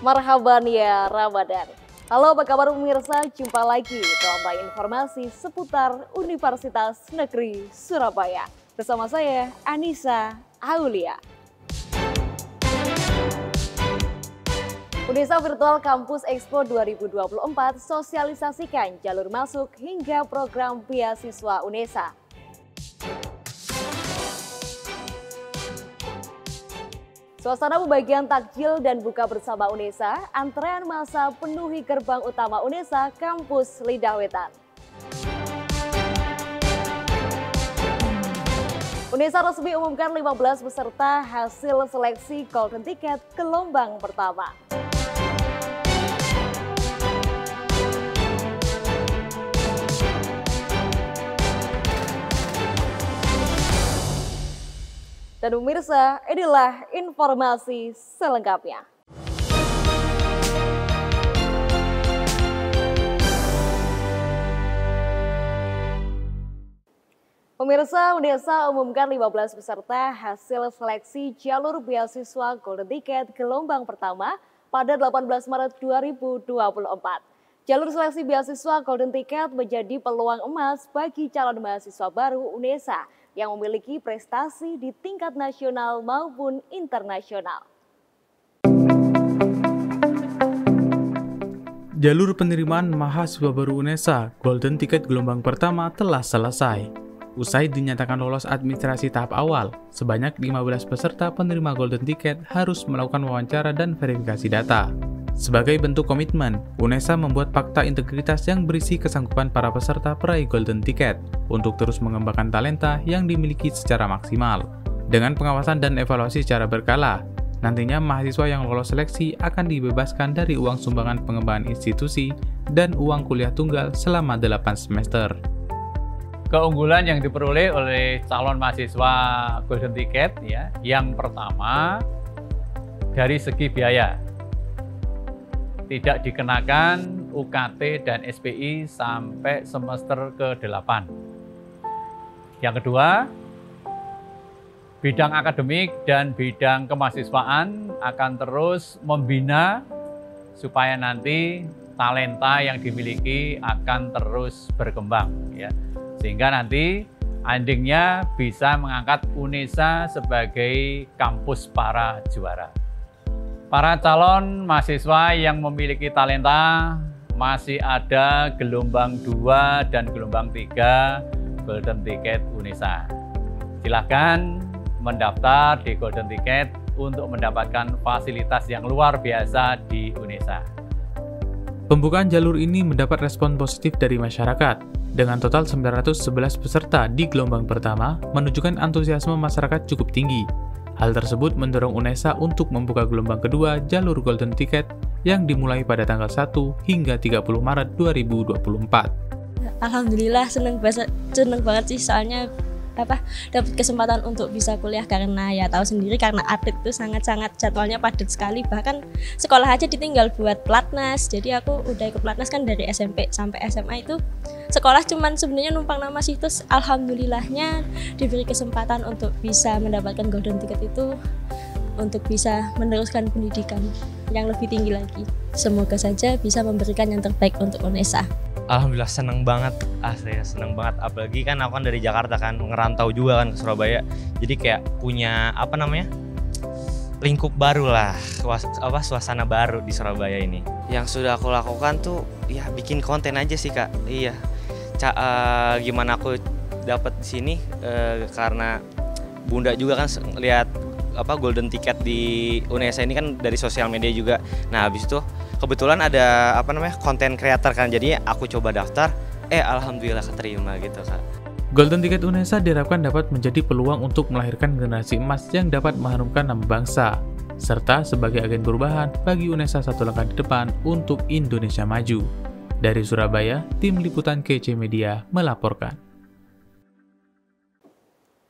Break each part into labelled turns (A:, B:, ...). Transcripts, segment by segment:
A: Marhaban ya Ramadan. Halo, apa kabar pemirsa? Jumpa lagi dalam informasi seputar Universitas Negeri Surabaya. Bersama saya Anissa Aulia. Unesa Virtual Campus Expo 2024 sosialisasikan jalur masuk hingga program beasiswa Unesa. Suasana pembagian takjil dan buka bersama Unesa, antrean massa penuhi gerbang utama Unesa Kampus Lidah Wetan. Unesa resmi umumkan 15 peserta hasil seleksi Golden Ticket gelombang pertama. Dan pemirsa, inilah informasi selengkapnya. Pemirsa, Unesa umumkan 15 peserta hasil seleksi jalur beasiswa Golden Ticket gelombang pertama pada 18 Maret 2024. Jalur seleksi beasiswa Golden Ticket menjadi peluang emas bagi calon mahasiswa baru Unesa yang memiliki prestasi di tingkat nasional maupun internasional.
B: Jalur penerimaan mahasiswa baru Unesa Golden Ticket gelombang pertama telah selesai. Usai dinyatakan lolos administrasi tahap awal, sebanyak 15 peserta penerima Golden Ticket harus melakukan wawancara dan verifikasi data. Sebagai bentuk komitmen, Unesa membuat fakta integritas yang berisi kesanggupan para peserta peraih Golden Ticket untuk terus mengembangkan talenta yang dimiliki secara maksimal. Dengan pengawasan dan evaluasi secara berkala, nantinya mahasiswa yang lolos seleksi akan dibebaskan dari uang sumbangan pengembangan institusi dan uang kuliah tunggal selama 8 semester.
C: Keunggulan yang diperoleh oleh calon mahasiswa Golden Ticket ya, yang pertama dari segi biaya. Tidak dikenakan UKT dan SPI sampai semester ke-8. Yang kedua, bidang akademik dan bidang kemahasiswaan akan terus membina supaya nanti talenta yang dimiliki akan terus berkembang ya. Sehingga nanti endingnya bisa mengangkat Unesa sebagai kampus para juara. Para calon mahasiswa yang memiliki talenta masih ada gelombang 2 dan gelombang 3 Golden Ticket Unesa. Silahkan mendaftar di Golden Ticket untuk mendapatkan fasilitas yang luar biasa di Unesa.
B: Pembukaan jalur ini mendapat respon positif dari masyarakat. Dengan total 911 peserta di gelombang pertama, menunjukkan antusiasme masyarakat cukup tinggi. Hal tersebut mendorong Unesa untuk membuka gelombang kedua jalur Golden Ticket yang dimulai pada tanggal 1 hingga 30 Maret 2024.
D: Alhamdulillah seneng banget sih, soalnya dapat kesempatan untuk bisa kuliah karena ya tahu sendiri karena atlet itu sangat-sangat jadwalnya padat sekali, bahkan sekolah aja ditinggal buat pelatnas. Jadi aku udah ikut pelatnas kan dari SMP sampai SMA itu sekolah cuman sebenarnya numpang nama sih. Terus alhamdulillahnya diberi kesempatan untuk bisa mendapatkan Golden Ticket itu untuk bisa meneruskan pendidikan yang lebih tinggi lagi. Semoga saja bisa memberikan yang terbaik untuk Unesa.
E: Alhamdulillah seneng banget, asli seneng banget. Apalagi kan aku kan dari Jakarta kan, ngerantau juga kan ke Surabaya. Jadi kayak punya lingkup baru lah, suasana baru di Surabaya ini. Yang sudah aku lakukan tuh ya bikin konten aja sih Kak. Iya, gimana aku dapat di sini karena Bunda juga kan lihat Golden Ticket di Unesa ini kan dari sosial media juga. Nah habis itu kebetulan ada konten creator kan, jadi aku coba daftar, alhamdulillah keterima gitu Kak.
B: Golden Ticket Unesa diharapkan dapat menjadi peluang untuk melahirkan generasi emas yang dapat mengharumkan nama bangsa, serta sebagai agen perubahan bagi Unesa satu langkah di depan untuk Indonesia maju. Dari Surabaya, Tim Liputan KC Media melaporkan.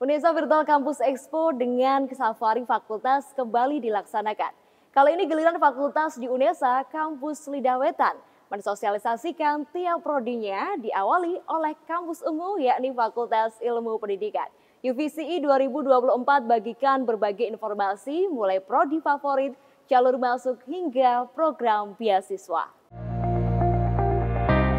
A: Unesa Virtual Campus Expo dengan safari fakultas kembali dilaksanakan. Kali ini giliran fakultas di Unesa Kampus Lidah Wetan mensosialisasikan tiap prodinya diawali oleh kampus ungu yakni Fakultas Ilmu Pendidikan. UVCI 2024 bagikan berbagai informasi mulai prodi favorit, jalur masuk hingga program beasiswa.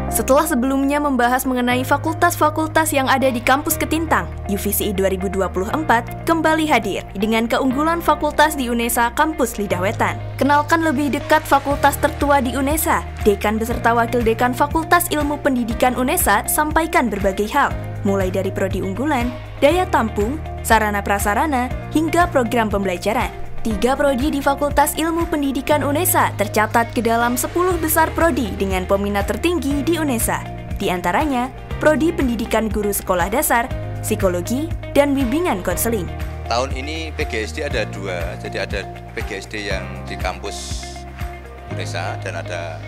F: Setelah sebelumnya membahas mengenai fakultas-fakultas yang ada di kampus Ketintang, UVCI 2024 kembali hadir dengan keunggulan fakultas di UNESA Kampus Lidah Wetan. Kenalkan lebih dekat fakultas tertua di UNESA. Dekan beserta Wakil Dekan Fakultas Ilmu Pendidikan UNESA sampaikan berbagai hal, mulai dari prodi unggulan, daya tampung, sarana prasarana, hingga program pembelajaran. 3 prodi di Fakultas Ilmu Pendidikan UNESA tercatat ke dalam 10 besar prodi dengan peminat tertinggi di UNESA. Di antaranya, Prodi Pendidikan Guru Sekolah Dasar, Psikologi, dan Bimbingan Konseling.
G: Tahun ini PGSD ada 2, jadi ada PGSD yang di kampus UNESA dan ada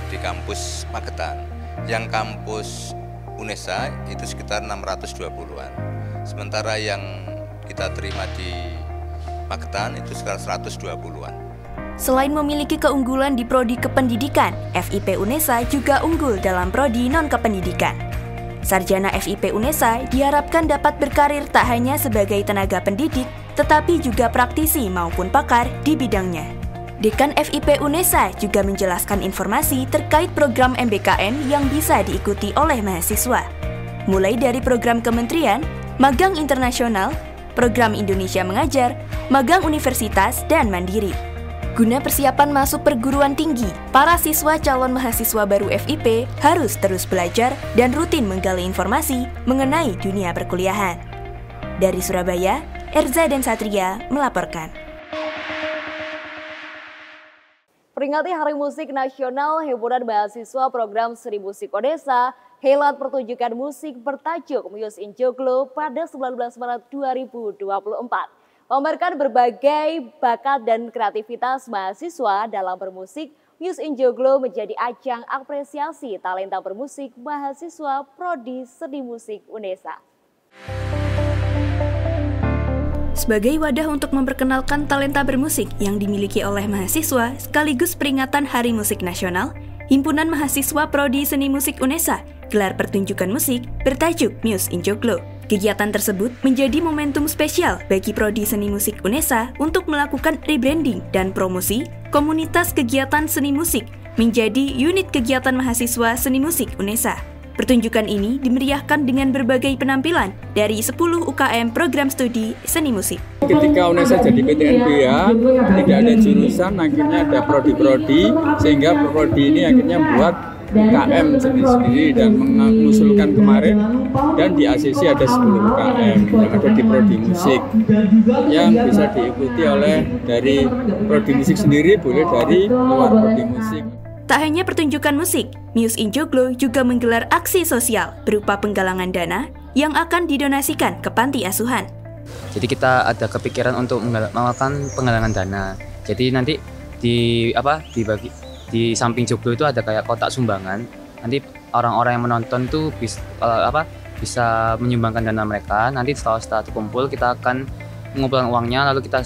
G: di kampus Magetan. Yang kampus UNESA itu sekitar 620-an. Sementara yang kita terima di Magetan itu sekitar 120-an.
F: Selain memiliki keunggulan di prodi kependidikan, FIP UNESA juga unggul dalam prodi non-kependidikan. Sarjana FIP UNESA diharapkan dapat berkarir tak hanya sebagai tenaga pendidik, tetapi juga praktisi maupun pakar di bidangnya. Dekan FIP UNESA juga menjelaskan informasi terkait program MBKN yang bisa diikuti oleh mahasiswa. Mulai dari program kementerian, magang internasional, program Indonesia Mengajar, magang universitas, dan mandiri. Guna persiapan masuk perguruan tinggi, para siswa calon mahasiswa baru FIP harus terus belajar dan rutin menggali informasi mengenai dunia perkuliahan. Dari Surabaya, Erza dan Satria melaporkan.
A: Peringati Hari Musik Nasional, himpunan mahasiswa program Seni Musik Odesa helat pertunjukan musik bertajuk Muse in Joglo pada 19 Maret 2024. Memamerkan berbagai bakat dan kreativitas mahasiswa dalam bermusik, Muse in Joglo menjadi ajang apresiasi talenta bermusik mahasiswa Prodi Seni Musik UNESA.
F: Sebagai wadah untuk memperkenalkan talenta bermusik yang dimiliki oleh mahasiswa sekaligus peringatan Hari Musik Nasional, Himpunan Mahasiswa Prodi Seni Musik UNESA gelar pertunjukan musik bertajuk Muse in Joglo. Kegiatan tersebut menjadi momentum spesial bagi Prodi Seni Musik UNESA untuk melakukan rebranding dan promosi komunitas kegiatan seni musik menjadi unit kegiatan mahasiswa seni musik UNESA. Pertunjukan ini dimeriahkan dengan berbagai penampilan dari 10 UKM program studi seni musik.
H: Ketika UNESA jadi PTNBH, tidak ada jurusan, akhirnya ada prodi-prodi, sehingga prodi ini akhirnya buat UKM sendiri-sendiri dan mengusulkan kemarin, dan di ACC ada 10 UKM yang ada di prodi musik yang bisa diikuti oleh dari prodi musik sendiri, boleh dari luar prodi musik.
F: Tak hanya pertunjukan musik, Muse in Joglo juga menggelar aksi sosial berupa penggalangan dana yang akan didonasikan ke panti asuhan.
I: Jadi kita ada kepikiran untuk melakukan penggalangan dana. Jadi nanti dibagi di samping Joglo itu ada kayak kotak sumbangan. Nanti orang-orang yang menonton tuh bisa menyumbangkan dana mereka. Nanti setelah terkumpul kita akan mengumpulkan uangnya, lalu kita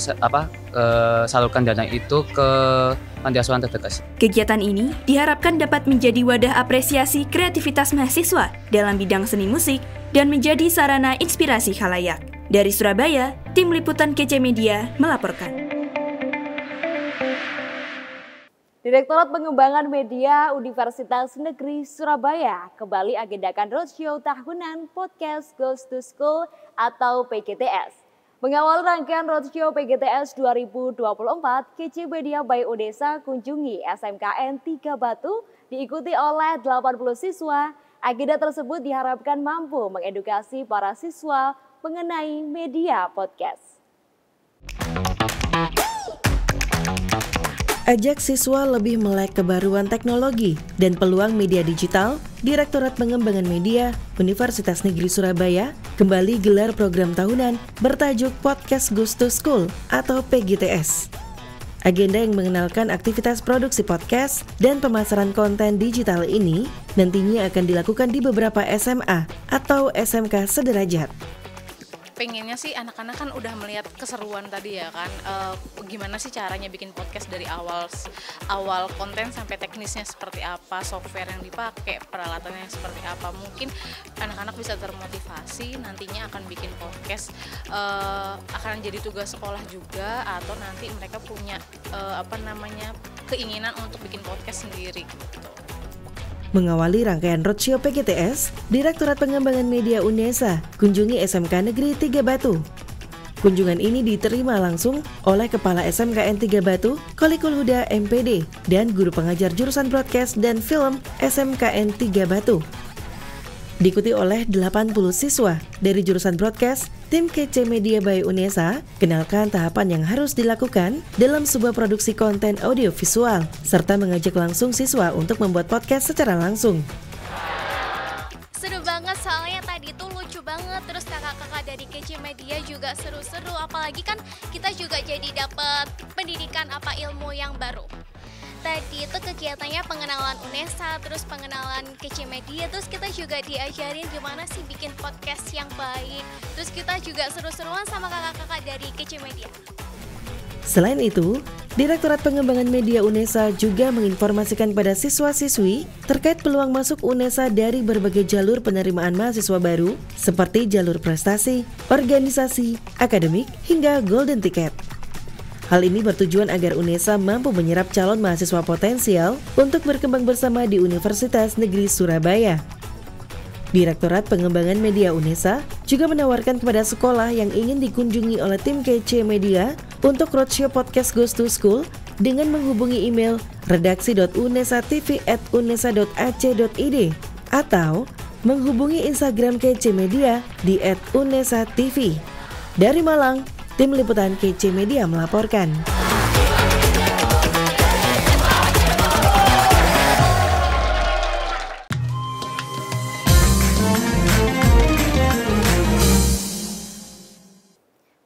I: salurkan dana itu ke panti asuhan terdekat.
F: Kegiatan ini diharapkan dapat menjadi wadah apresiasi kreativitas mahasiswa dalam bidang seni musik dan menjadi sarana inspirasi khalayak. Dari Surabaya, Tim Liputan KC Media melaporkan.
A: Direktorat Pengembangan Media Universitas Negeri Surabaya kembali agendakan roadshow tahunan podcast Goes to School atau PGTS. Mengawal rangkaian roadshow PGTS 2024, KC Media by Odesa kunjungi SMKN 3 Batu diikuti oleh 80 siswa. Agenda tersebut diharapkan mampu mengedukasi para siswa mengenai media podcast.
J: Ajak siswa lebih melek kebaruan teknologi dan peluang media digital, Direktorat Pengembangan Media Universitas Negeri Surabaya kembali gelar program tahunan bertajuk Podcast Goes to School atau PGTS. Agenda yang mengenalkan aktivitas produksi podcast dan pemasaran konten digital ini nantinya akan dilakukan di beberapa SMA atau SMK sederajat.
K: pengennya sih anak-anak kan udah melihat keseruan tadi ya kan, gimana sih caranya bikin podcast dari awal konten sampai teknisnya seperti apa, software yang dipakai, peralatannya seperti apa. Mungkin anak-anak bisa termotivasi nantinya akan bikin podcast, akan jadi tugas sekolah juga, atau nanti mereka punya keinginan untuk bikin podcast sendiri gitu.
J: Mengawali rangkaian roadshow PGTS, Direktorat Pengembangan Media UNESA kunjungi SMK Negeri 3 Batu. Kunjungan ini diterima langsung oleh Kepala SMKN 3 Batu, Kholikul Huda MPD, dan Guru Pengajar Jurusan Broadcast dan Film SMKN 3 Batu. Diikuti oleh 80 siswa dari jurusan Broadcast, tim KC Media by UNESA kenalkan tahapan yang harus dilakukan dalam sebuah produksi konten audiovisual, serta mengajak langsung siswa untuk membuat podcast secara langsung.
L: Seru banget, soalnya tadi tuh lucu banget, terus kakak-kakak dari KC Media juga seru-seru, apalagi kan kita juga jadi dapat pendidikan ilmu yang baru. Tadi itu kegiatannya pengenalan UNESA, terus pengenalan KC Media, terus kita juga diajarin gimana sih bikin podcast yang baik. Terus kita juga seru-seruan sama kakak-kakak dari KC Media.
J: Selain itu, Direktorat Pengembangan Media UNESA juga menginformasikan pada siswa-siswi terkait peluang masuk UNESA dari berbagai jalur penerimaan mahasiswa baru seperti jalur prestasi, organisasi, akademik, hingga golden ticket. Hal ini bertujuan agar UNESA mampu menyerap calon mahasiswa potensial untuk berkembang bersama di Universitas Negeri Surabaya. Direktorat Pengembangan Media UNESA juga menawarkan kepada sekolah yang ingin dikunjungi oleh tim KC Media untuk roadshow podcast Goes to School dengan menghubungi email redaksi.unesatv@unesa.ac.id atau menghubungi Instagram KC Media di @unesatv. Dari Malang, Tim Liputan KC Media melaporkan.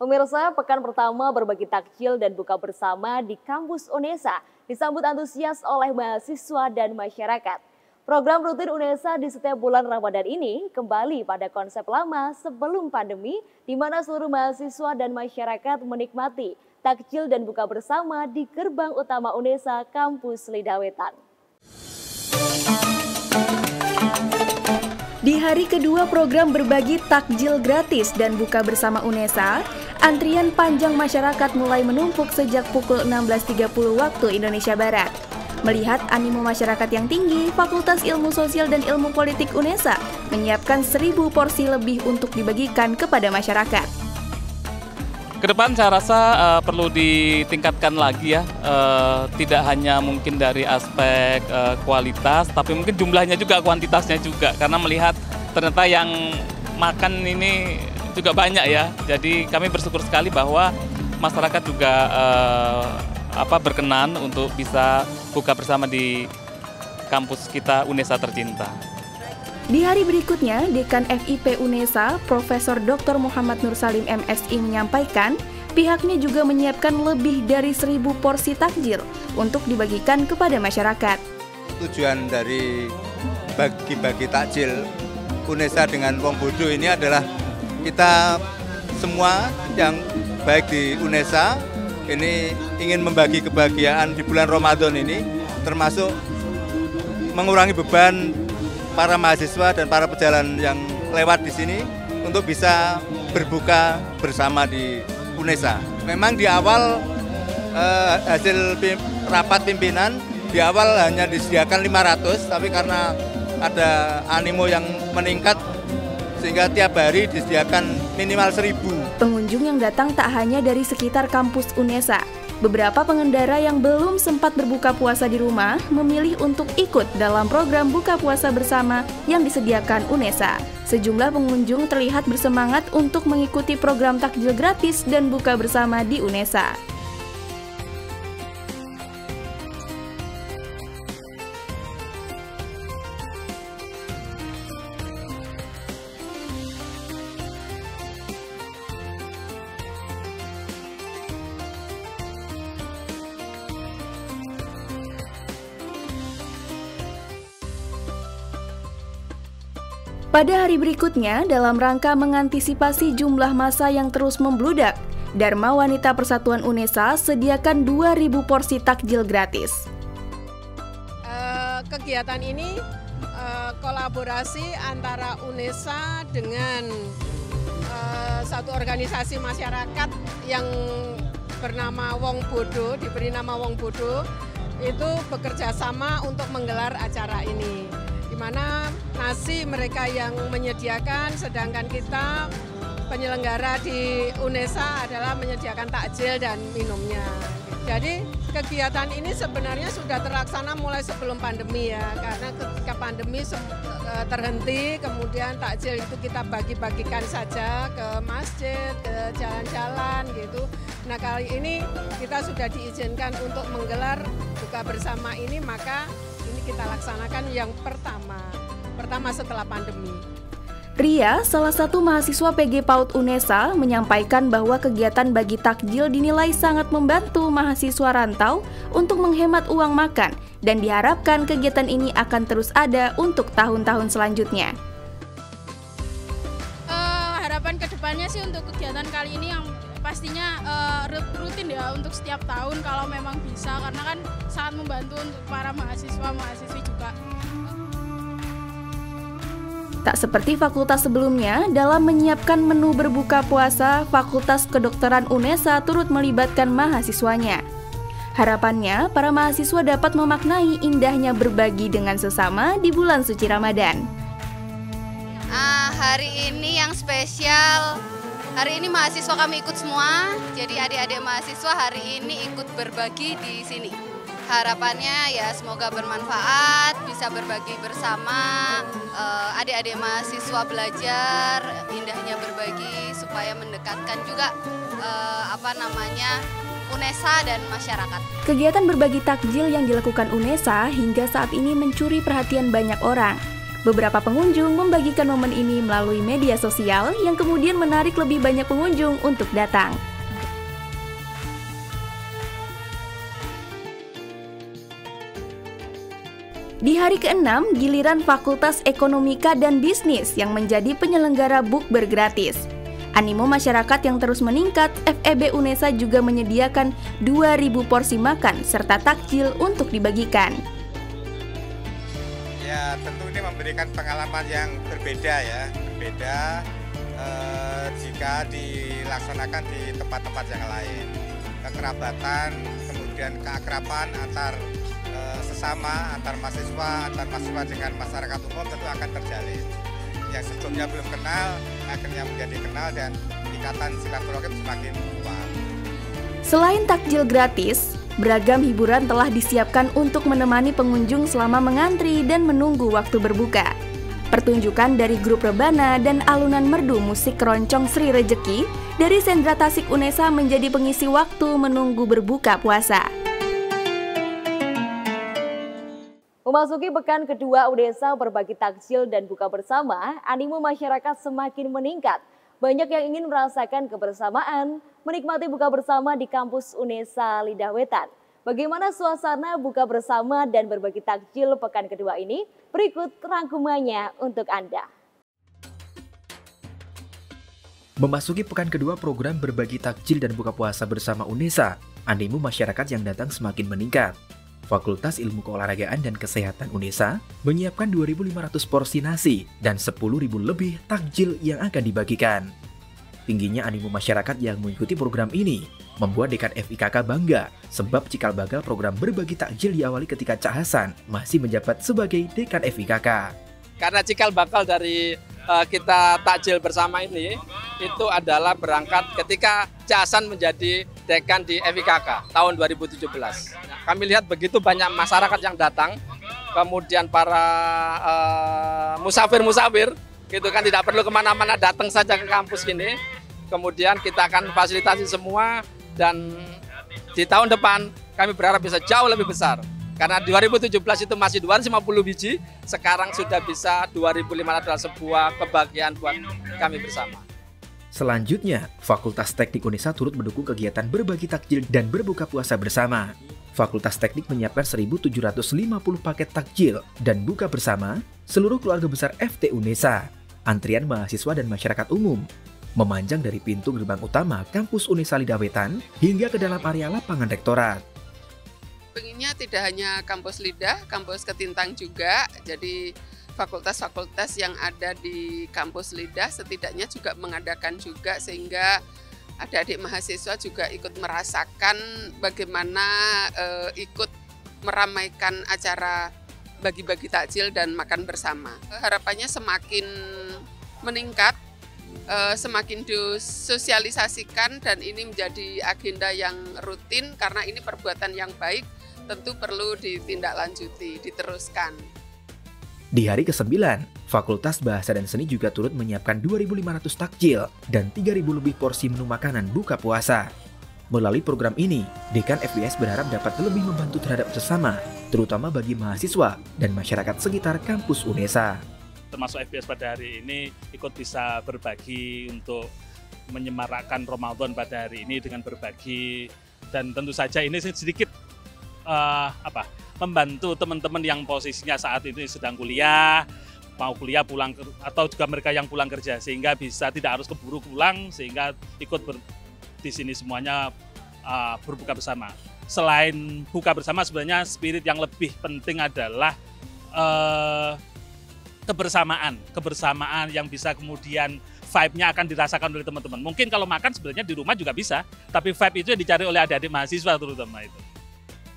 A: Pemirsa, pekan pertama berbagi takjil dan buka bersama di kampus UNESA disambut antusias oleh mahasiswa dan masyarakat. Program rutin UNESA di setiap bulan Ramadan ini kembali pada konsep lama sebelum pandemi, di mana seluruh mahasiswa dan masyarakat menikmati takjil dan buka bersama di gerbang utama UNESA Kampus Lidah Wetan.
F: Di hari kedua program berbagi takjil gratis dan buka bersama UNESA, antrian panjang masyarakat mulai menumpuk sejak pukul 16.30 waktu Indonesia Barat. Melihat animo masyarakat yang tinggi, Fakultas Ilmu Sosial dan Ilmu Politik UNESA menyiapkan 1.000 porsi lebih untuk dibagikan kepada masyarakat.
M: Kedepan saya rasa perlu ditingkatkan lagi ya, tidak hanya mungkin dari aspek kualitas, tapi mungkin jumlahnya juga, kuantitasnya juga, karena melihat ternyata yang makan ini juga banyak ya. Jadi kami bersyukur sekali bahwa masyarakat juga berkenan untuk bisa buka bersama di kampus kita UNESA tercinta.
F: Di hari berikutnya, Dekan FIP UNESA, Profesor Dr. Muhammad Nur Salim MSI menyampaikan, pihaknya juga menyiapkan lebih dari 1.000 porsi takjil untuk dibagikan kepada masyarakat.
G: Tujuan dari bagi-bagi takjil UNESA dengan Wong Bodo ini adalah kita semua yang baik di UNESA ini ingin membagi kebahagiaan di bulan Ramadan ini, termasuk mengurangi beban para mahasiswa dan para pejalan yang lewat di sini untuk bisa berbuka bersama di UNESA. Memang di awal hasil rapat pimpinan di awal hanya disediakan 500, tapi karena ada animo yang meningkat sehingga tiap hari disediakan minimal 1.000.
F: Pengunjung yang datang tak hanya dari sekitar kampus UNESA. Beberapa pengendara yang belum sempat berbuka puasa di rumah memilih untuk ikut dalam program buka puasa bersama yang disediakan UNESA. Sejumlah pengunjung terlihat bersemangat untuk mengikuti program takjil gratis dan buka bersama di UNESA. Pada hari berikutnya, dalam rangka mengantisipasi jumlah massa yang terus membludak, Dharma Wanita Persatuan UNESA sediakan 2.000 porsi takjil gratis.
N: Kegiatan ini kolaborasi antara UNESA dengan satu organisasi masyarakat yang bernama Wong Bodo, diberi nama Wong Bodo, itu bekerja sama untuk menggelar acara ini. Di mana nasi mereka yang menyediakan, sedangkan kita penyelenggara di UNESA adalah menyediakan takjil dan minumnya. Jadi kegiatan ini sebenarnya sudah terlaksana mulai sebelum pandemi ya, karena ketika pandemi terhenti, kemudian takjil itu kita bagi-bagikan saja ke masjid, ke jalan-jalan gitu. Nah kali ini kita sudah diizinkan untuk menggelar buka bersama ini, maka ini kita laksanakan yang pertama setelah pandemi.
F: Ria, salah satu mahasiswa PG PAUD UNESA, menyampaikan bahwa kegiatan bagi takjil dinilai sangat membantu mahasiswa rantau untuk menghemat uang makan dan diharapkan kegiatan ini akan terus ada untuk tahun-tahun selanjutnya.
O: Harapan kedepannya sih untuk kegiatan kali ini yang pastinya rutin ya untuk setiap tahun kalau memang bisa, karena kan sangat membantu untuk para mahasiswa-mahasiswi juga.
F: Tak seperti fakultas sebelumnya, dalam menyiapkan menu berbuka puasa, Fakultas Kedokteran UNESA turut melibatkan mahasiswanya. Harapannya, para mahasiswa dapat memaknai indahnya berbagi dengan sesama di bulan suci Ramadan.
P: Hari ini yang spesial, hari ini mahasiswa kami ikut semua, jadi adik-adik mahasiswa hari ini ikut berbagi di sini. Harapannya ya semoga bermanfaat, bisa berbagi bersama, adik-adik mahasiswa belajar, indahnya berbagi supaya mendekatkan juga UNESA dan masyarakat.
F: Kegiatan berbagi takjil yang dilakukan UNESA hingga saat ini mencuri perhatian banyak orang. Beberapa pengunjung membagikan momen ini melalui media sosial yang kemudian menarik lebih banyak pengunjung untuk datang. Di hari ke-6, giliran Fakultas Ekonomika dan Bisnis yang menjadi penyelenggara bukber gratis. Animo masyarakat yang terus meningkat, FEB UNESA juga menyediakan 2.000 porsi makan serta takjil untuk dibagikan.
Q: Ya, tentu ini memberikan pengalaman yang berbeda ya, jika dilaksanakan di tempat-tempat yang lain. Kekerabatan, kemudian keakraban antar sesama, antar mahasiswa dengan masyarakat umum tentu akan terjalin. Yang sebelumnya belum kenal, akhirnya menjadi kenal dan ikatan silaturahim semakin kuat.
F: Selain takjil gratis, beragam hiburan telah disiapkan untuk menemani pengunjung selama mengantri dan menunggu waktu berbuka. Pertunjukan dari grup rebana dan alunan merdu musik keroncong Sri Rejeki dari Sentra Tasik UNESA menjadi pengisi waktu menunggu berbuka puasa.
A: Memasuki pekan kedua UNESA berbagi takjil dan buka bersama, animo masyarakat semakin meningkat. Banyak yang ingin merasakan kebersamaan, menikmati buka bersama di kampus UNESA Lidah Wetan. Bagaimana suasana buka bersama dan berbagi takjil pekan kedua ini? Berikut rangkumannya untuk Anda.
R: Memasuki pekan kedua program berbagi takjil dan buka puasa bersama UNESA, animo masyarakat yang datang semakin meningkat. Fakultas Ilmu Keolahragaan dan Kesehatan UNESA menyiapkan 2.500 porsi nasi dan 10.000 lebih takjil yang akan dibagikan. Tingginya animo masyarakat yang mengikuti program ini membuat Dekan FIKK bangga sebab cikal bakal program berbagi takjil diawali ketika Cak Hasan masih menjabat sebagai Dekan FIKK.
S: Karena cikal bakal dari kita takjil bersama ini itu adalah berangkat ketika Cak Hasan menjadi dekan di FIKK tahun 2017. Kami lihat begitu banyak masyarakat yang datang, kemudian para musafir-musafir gitu kan, tidak perlu kemana-mana, datang saja ke kampus ini. Kemudian kita akan fasilitasi semua dan di tahun depan kami berharap bisa jauh lebih besar. Karena 2017 itu masih 250 biji, sekarang sudah bisa 2.500 dalam sebuah kebahagiaan buat kami bersama.
R: Selanjutnya, Fakultas Teknik UNESA turut mendukung kegiatan berbagi takjil dan berbuka puasa bersama. Fakultas Teknik menyiapkan 1.750 paket takjil dan buka bersama seluruh keluarga besar FT UNESA. antrian mahasiswa dan masyarakat umum memanjang dari pintu gerbang utama kampus Unesa Lidah Wetan hingga ke dalam area lapangan rektorat.
N: Pengennya tidak hanya kampus Lidah, kampus Ketintang juga. Jadi fakultas-fakultas yang ada di kampus Lidah setidaknya juga mengadakan juga, sehingga adik-adik mahasiswa juga ikut merasakan bagaimana ikut meramaikan acara bagi-bagi takjil dan makan bersama. Harapannya semakin meningkat, semakin disosialisasikan, dan ini menjadi agenda yang rutin karena ini perbuatan yang baik, tentu perlu ditindaklanjuti, diteruskan.
R: Di hari ke-9, Fakultas Bahasa dan Seni juga turut menyiapkan 2.500 takjil dan 3.000 lebih porsi menu makanan buka puasa. Melalui program ini, Dekan FBS berharap dapat lebih membantu terhadap sesama, terutama bagi mahasiswa dan masyarakat sekitar kampus Unesa.
T: Termasuk FBS pada hari ini ikut bisa berbagi untuk menyemarakkan Ramadan pada hari ini dengan berbagi, dan tentu saja ini sedikit membantu teman-teman yang posisinya saat ini sedang kuliah, mau kuliah pulang atau juga mereka yang pulang kerja, sehingga bisa tidak harus keburu pulang, sehingga ikut di sini semuanya berbuka bersama. Selain buka bersama, sebenarnya spirit yang lebih penting adalah kebersamaan yang bisa kemudian vibe-nya akan dirasakan oleh teman-teman. Mungkin kalau makan sebenarnya di rumah juga bisa, tapi vibe itu yang dicari oleh adik-adik mahasiswa terutama itu.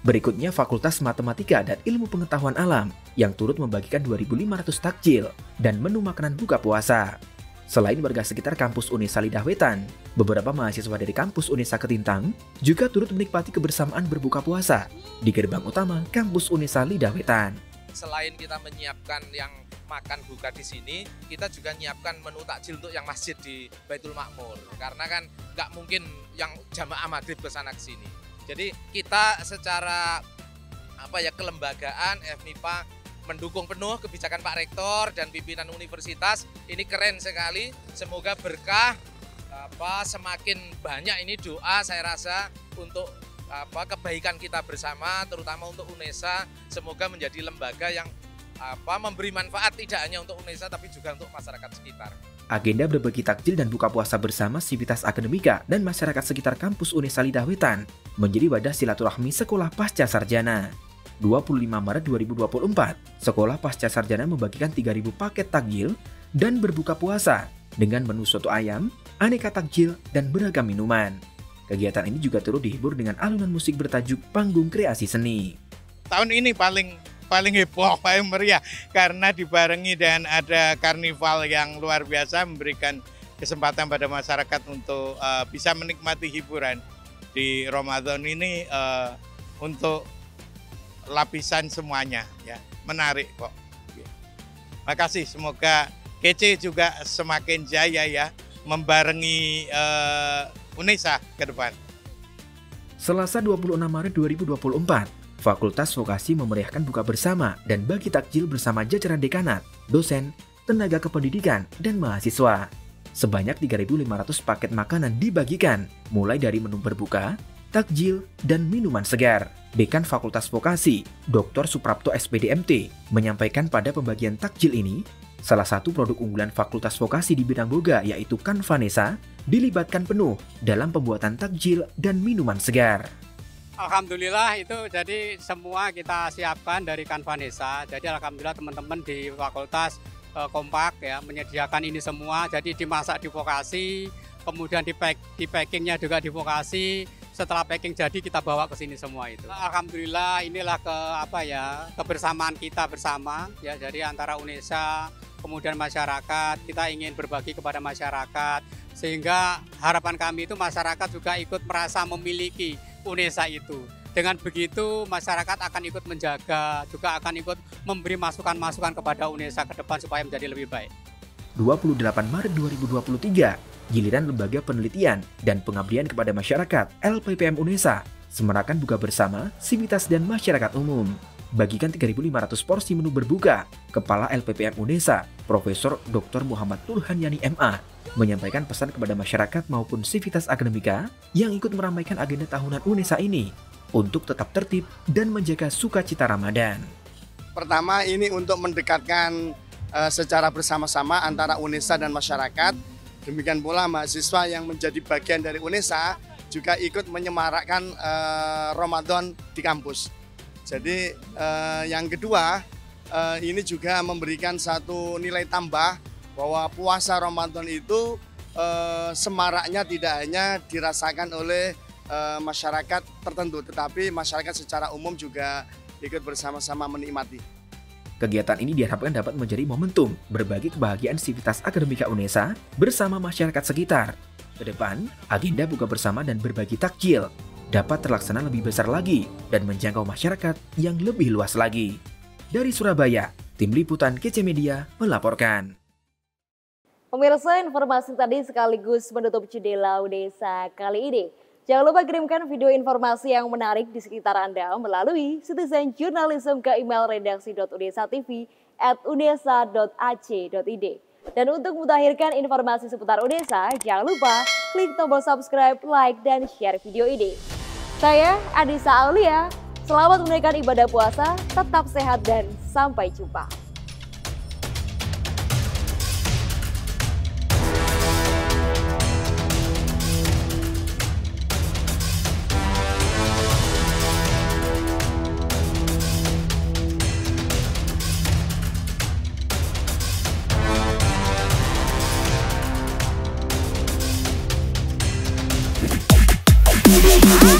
R: Berikutnya Fakultas Matematika dan Ilmu Pengetahuan Alam yang turut membagikan 2.500 takjil dan menu makanan buka puasa. Selain warga sekitar kampus Unesa Lidah Wetan, beberapa mahasiswa dari kampus Unesa Ketintang juga turut menikmati kebersamaan berbuka puasa di gerbang utama kampus Unesa Lidah Wetan.
U: Selain kita menyiapkan yang makan buka di sini, kita juga menyiapkan menu takjil untuk yang masjid di Baitul Makmur. Karena kan nggak mungkin yang jamaah maghrib ke sana ke sini. Jadi kita secara kelembagaan FMIPA mendukung penuh kebijakan Pak Rektor dan pimpinan universitas. Ini keren sekali. Semoga berkah, semakin banyak ini doa saya rasa untuk kebaikan kita bersama, terutama untuk Unesa. Semoga menjadi lembaga yang memberi manfaat tidak hanya untuk Unesa tapi juga untuk masyarakat sekitar.
R: Agenda berbagi takjil dan buka puasa bersama Sivitas Akademika dan masyarakat sekitar kampus Unesa Lidah Wetan menjadi wadah silaturahmi sekolah pasca sarjana. 25 Maret 2024, sekolah pasca sarjana membagikan 3.000 paket takjil dan berbuka puasa dengan menu soto ayam, aneka takjil, dan beragam minuman. Kegiatan ini juga turut dihibur dengan alunan musik bertajuk Panggung Kreasi Seni.
V: Tahun ini paling heboh, paling meriah karena dibarengi dan ada karnival yang luar biasa, memberikan kesempatan pada masyarakat untuk bisa menikmati hiburan di Ramadan ini untuk lapisan semuanya, ya, menarik kok. Makasih, semoga kece juga semakin jaya ya membarengi Unesa ke depan.
R: Selasa 26 Maret 2024, Fakultas Vokasi memeriahkan buka bersama dan bagi takjil bersama jajaran dekanat, dosen, tenaga kependidikan, dan mahasiswa. Sebanyak 3.500 paket makanan dibagikan, mulai dari menu berbuka, takjil, dan minuman segar. Dekan Fakultas Vokasi, Dr. Suprapto SPDMT, menyampaikan pada pembagian takjil ini, salah satu produk unggulan Fakultas Vokasi di bidang boga yaitu Kanvanesa, dilibatkan penuh dalam pembuatan takjil dan minuman segar.
W: Alhamdulillah itu jadi semua kita siapkan dari Kanvanesa. Jadi alhamdulillah teman-teman di fakultas kompak ya menyediakan ini semua. Jadi dimasak di Vokasi, kemudian di packingnya juga di Vokasi. Setelah packing jadi kita bawa ke sini semua itu. Alhamdulillah inilah kebersamaan kita bersama ya, jadi antara Unesa kemudian masyarakat. Kita ingin berbagi kepada masyarakat sehingga harapan kami itu masyarakat juga ikut merasa memiliki Unesa itu. Dengan begitu masyarakat akan ikut menjaga, juga akan ikut memberi masukan-masukan kepada Unesa ke depan supaya menjadi lebih baik.
R: 28 Maret 2023, giliran Lembaga Penelitian dan Pengabdian kepada Masyarakat LPPM Unesa semerakan buka bersama Sivitas dan masyarakat umum. Bagikan 3.500 porsi menu berbuka. Kepala LPPM Unesa, Profesor Dr. Muhammad Turhanyani MA, menyampaikan pesan kepada masyarakat maupun Sivitas Akademika yang ikut meramaikan agenda tahunan Unesa ini untuk tetap tertib dan menjaga sukacita Ramadan.
X: Pertama ini untuk mendekatkan
C: secara bersama-sama antara UNESA dan masyarakat. Demikian pula mahasiswa yang menjadi bagian dari UNESA juga ikut menyemarakkan Ramadan di kampus. Jadi yang kedua, ini juga memberikan satu nilai tambah bahwa puasa Ramadan itu semaraknya tidak hanya dirasakan oleh masyarakat tertentu, tetapi masyarakat secara umum juga ikut bersama-sama menikmati.
R: Kegiatan ini diharapkan dapat menjadi momentum berbagi kebahagiaan sivitas akademika UNESA bersama masyarakat sekitar. Kedepan, agenda buka bersama dan berbagi takjil dapat terlaksana lebih besar lagi dan menjangkau masyarakat yang lebih luas lagi. Dari Surabaya, Tim Liputan KC Media melaporkan.
A: Pemirsa, informasi tadi sekaligus menutup jendela UNESA kali ini. Jangan lupa kirimkan video informasi yang menarik di sekitar Anda melalui Citizen Journalism ke email redaksi.unesa.tv@unesa.ac.id. Dan untuk mutakhirkan informasi seputar UNESA, jangan lupa klik tombol subscribe, like, dan share video ini. Saya Adisa Aulia, selamat menunaikan ibadah puasa, tetap sehat, dan sampai jumpa.
D: We'll be right back.